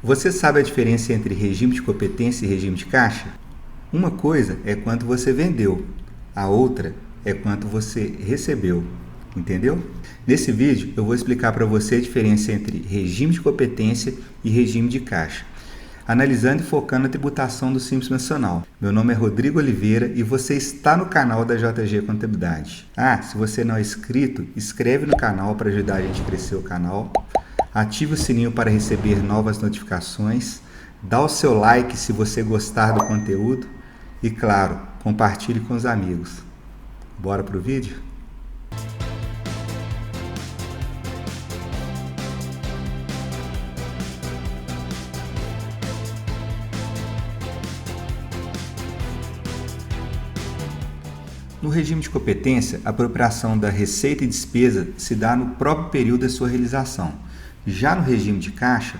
Você sabe a diferença entre regime de competência e regime de caixa? Uma coisa é quanto você vendeu, a outra é quanto você recebeu, entendeu? Nesse vídeo eu vou explicar para você a diferença entre regime de competência e regime de caixa, analisando e focando na tributação do Simples Nacional. Meu nome é Rodrigo Oliveira e você está no canal da JG Contabilidade. Se você não é inscrito, inscreve no canal para ajudar a gente a crescer o canal. Ative o sininho para receber novas notificações. Dá o seu like se você gostar do conteúdo. E claro, compartilhe com os amigos. Bora pro vídeo? No regime de competência, a apropriação da receita e despesa se dá no próprio período da sua realização. Já no regime de caixa,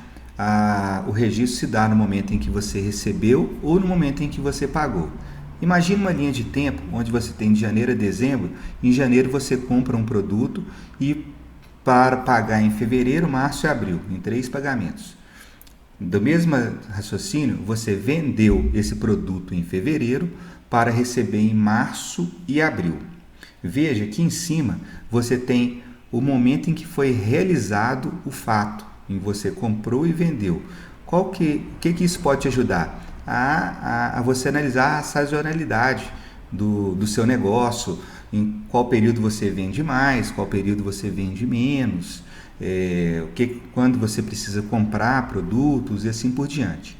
o registro se dá no momento em que você recebeu ou no momento em que você pagou. Imagine uma linha de tempo onde você tem de janeiro a dezembro. Em janeiro você compra um produto e para pagar em fevereiro, março e abril, em 3 pagamentos. Do mesmo raciocínio, você vendeu esse produto em fevereiro para receber em março e abril. Veja que em cima você tem o momento em que foi realizado o fato, em que você comprou e vendeu. O que isso pode te ajudar? A você analisar a sazonalidade do seu negócio, em qual período você vende mais, qual período você vende menos, quando você precisa comprar produtos e assim por diante.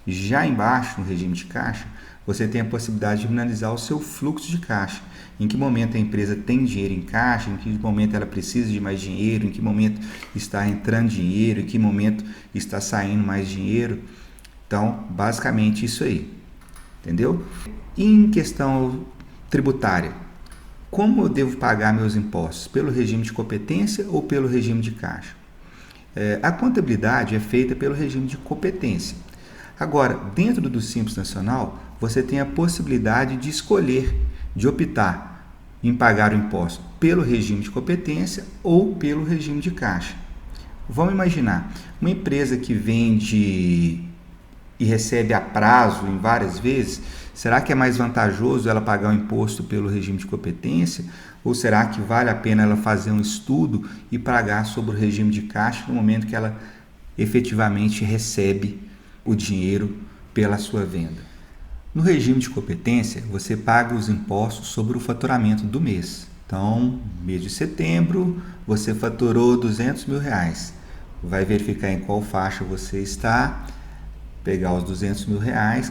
Já embaixo, no regime de caixa, você tem a possibilidade de analisar o seu fluxo de caixa. Em que momento a empresa tem dinheiro em caixa, em que momento ela precisa de mais dinheiro, em que momento está entrando dinheiro, em que momento está saindo mais dinheiro. Então, basicamente isso aí. Entendeu? E em questão tributária, como eu devo pagar meus impostos? Pelo regime de competência ou pelo regime de caixa? A contabilidade é feita pelo regime de competência. Agora, dentro do Simples Nacional, você tem a possibilidade de escolher, de optar em pagar o imposto pelo regime de competência ou pelo regime de caixa. Vamos imaginar, uma empresa que vende e recebe a prazo em várias vezes, será que é mais vantajoso ela pagar o imposto pelo regime de competência? Ou será que vale a pena ela fazer um estudo e pagar sobre o regime de caixa no momento que ela efetivamente recebe o dinheiro pela sua venda? No regime de competência, você paga os impostos sobre o faturamento do mês. Então, mês de setembro, você faturou R$200 mil. Vai verificar em qual faixa você está, pegar os R$200 mil,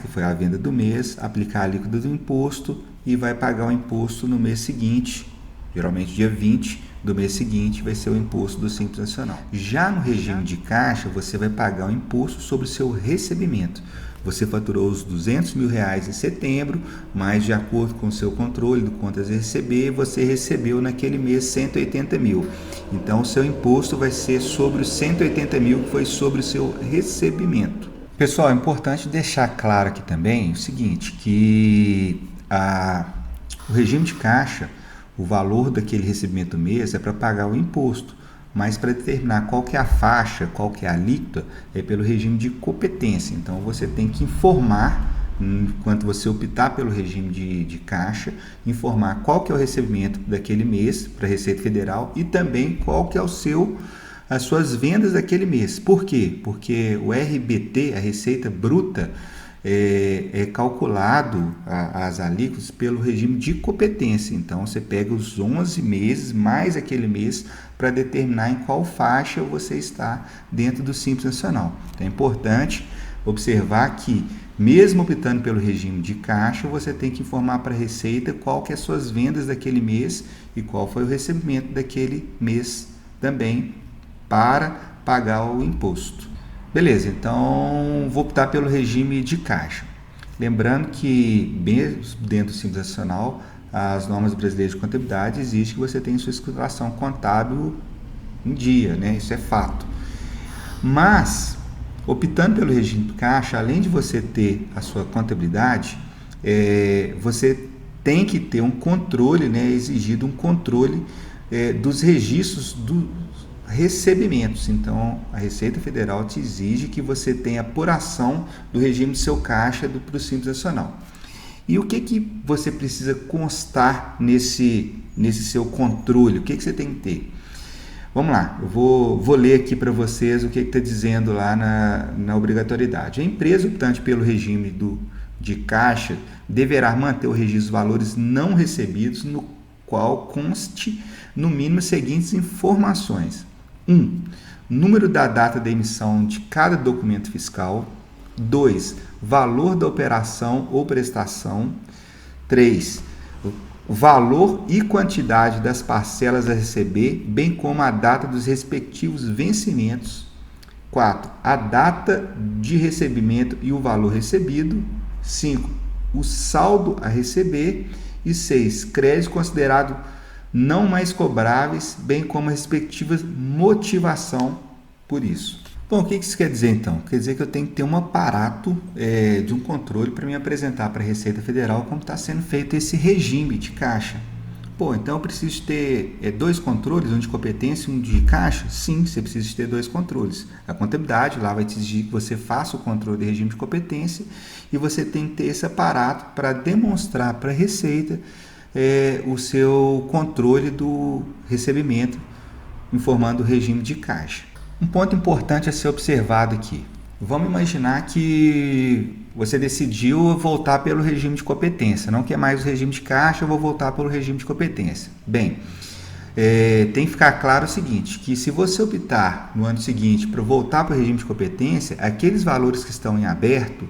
que foi a venda do mês, aplicar a alíquota do imposto e vai pagar o imposto no mês seguinte. Geralmente dia 20 do mês seguinte vai ser o imposto do Simples Nacional. Já no regime de caixa, você vai pagar o imposto sobre o seu recebimento. Você faturou os R$200 mil em setembro, mas de acordo com o seu controle do contas a receber, você recebeu naquele mês 180 mil. Então, o seu imposto vai ser sobre os 180 mil que foi sobre o seu recebimento. Pessoal, é importante deixar claro aqui também o seguinte, que o regime de caixa, o valor daquele recebimento mês é para pagar o imposto. Mas para determinar qual que é a faixa, qual que é a alíquota, é pelo regime de competência. Então, você tem que informar, enquanto você optar pelo regime de caixa, informar qual que é o recebimento daquele mês para a Receita Federal e também qual que é as suas vendas daquele mês. Por quê? Porque o RBT, a Receita Bruta, é calculado as alíquotas pelo regime de competência. Então, você pega os 11 meses mais aquele mês para determinar em qual faixa você está dentro do Simples Nacional. Então, é importante observar que, mesmo optando pelo regime de caixa, você tem que informar para a Receita qual que é as suas vendas daquele mês e qual foi o recebimento daquele mês também para pagar o imposto. Beleza, então vou optar pelo regime de caixa. Lembrando que dentro do Simples Nacional, as normas brasileiras de contabilidade exigem que você tenha sua escrituração contábil em dia, né? Isso é fato. Mas, optando pelo regime de caixa, além de você ter a sua contabilidade, você tem que ter um controle, né? É exigido um controle dos registros recebimentos. Então, a Receita Federal te exige que você tenha apuração do regime do seu caixa para o Simples Nacional. E o que você precisa constar nesse seu controle? O que você tem que ter? Vamos lá, eu vou ler aqui para vocês o que está dizendo lá na obrigatoriedade. A empresa optante pelo regime de caixa deverá manter o registro dos valores não recebidos, no qual conste no mínimo as seguintes informações. 1. Número da data da emissão de cada documento fiscal. 2. Valor da operação ou prestação. 3. Valor e quantidade das parcelas a receber, bem como a data dos respectivos vencimentos. 4. A data de recebimento e o valor recebido. 5. O saldo a receber. E 6. Crédito considerado não mais cobráveis, bem como a respectiva motivação por isso. Bom, o que isso quer dizer então? Quer dizer que eu tenho que ter um aparato de um controle para me apresentar para a Receita Federal como está sendo feito esse regime de caixa. Pô, então eu preciso ter 2 controles, um de competência e um de caixa? Sim, você precisa ter 2 controles. A contabilidade lá vai te exigir que você faça o controle de regime de competência e você tem que ter esse aparato para demonstrar para a Receita o seu controle do recebimento, informando o regime de caixa. Um ponto importante a ser observado aqui. Vamos imaginar que você decidiu voltar pelo regime de competência, não quer mais o regime de caixa, eu vou voltar pelo regime de competência. Bem, tem que ficar claro o seguinte, que se você optar no ano seguinte para voltar para o regime de competência, aqueles valores que estão em aberto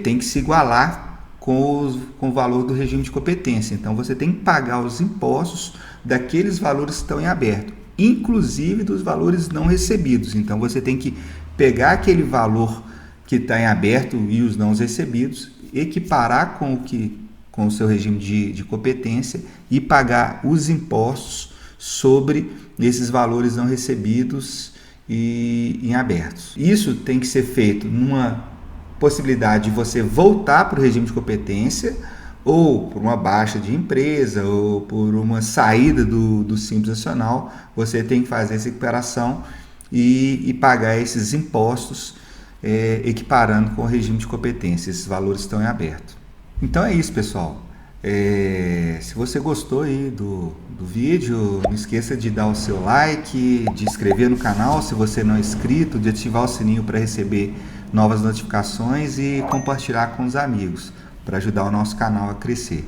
tem que se igualar com o valor do regime de competência. Então, você tem que pagar os impostos daqueles valores que estão em aberto, inclusive dos valores não recebidos. Então, você tem que pegar aquele valor que está em aberto e os não recebidos, equiparar com o seu regime de competência e pagar os impostos sobre esses valores não recebidos e em abertos. Isso tem que ser feito numa possibilidade de você voltar para o regime de competência, ou por uma baixa de empresa, ou por uma saída do Simples Nacional, você tem que fazer essa equiparação e pagar esses impostos equiparando com o regime de competência. Esses valores estão em aberto. Então é isso, pessoal. Se você gostou aí do vídeo, não esqueça de dar o seu like, de inscrever no canal se você não é inscrito, de ativar o sininho para receber novas notificações e compartilhar com os amigos para ajudar o nosso canal a crescer.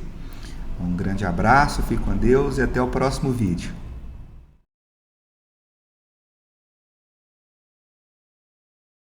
Um grande abraço, fique com Deus e até o próximo vídeo.